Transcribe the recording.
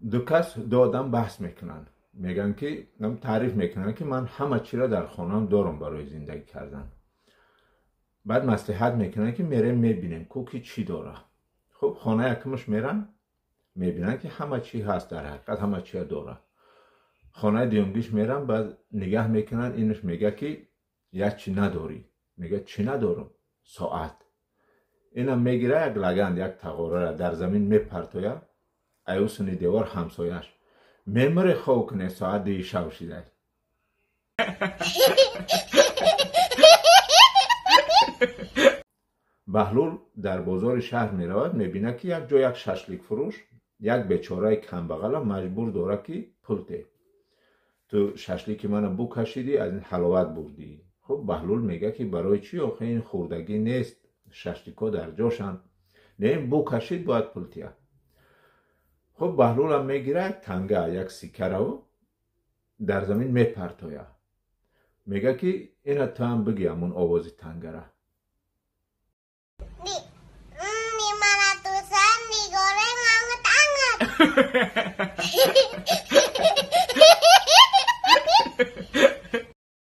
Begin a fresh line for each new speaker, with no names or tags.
دو کس دو آدم بحث میکنن، میگن که تعریف میکنن که من همه چی را در خانم دارم برای زندگی کردن. بعد مصلحت میکنن که میریم میبینیم کوکی چی داره. خب خانه یکمش میرن میبینن که همه چی هست، در حقیقت همه چی داره. خانه دیونگیش میرن بعد نگاه میکنن، اینش میگه که یک چی نداری. میگه چی ندارم؟ ساعت. اینم میگیره یک لگند یک تقاره را در زمین میپرتوید، ایوسونی دیوار همسایش میمره خواه کنه ساعت دی شب شده. بهلول در بازار شهر میرود، میبینه که یک جا یک ششلیک فروش یک بیچاره کمبغل مجبور داره که پول ده. تو ششلیک من بو کشیدی از این حلاوت بردی. خب بهلول میگه که برای چی؟ آخه این خوردگی نیست، ششلیکا در جاشن، نه این بو کشید باید پول تیه. خب بهلول هم میگیره یک تنگه یک سیکه رو در زمین میپرتویه، میگه که اینا تو هم بگی همون آوازی تنگه را.
500-an digoreng anget-anget.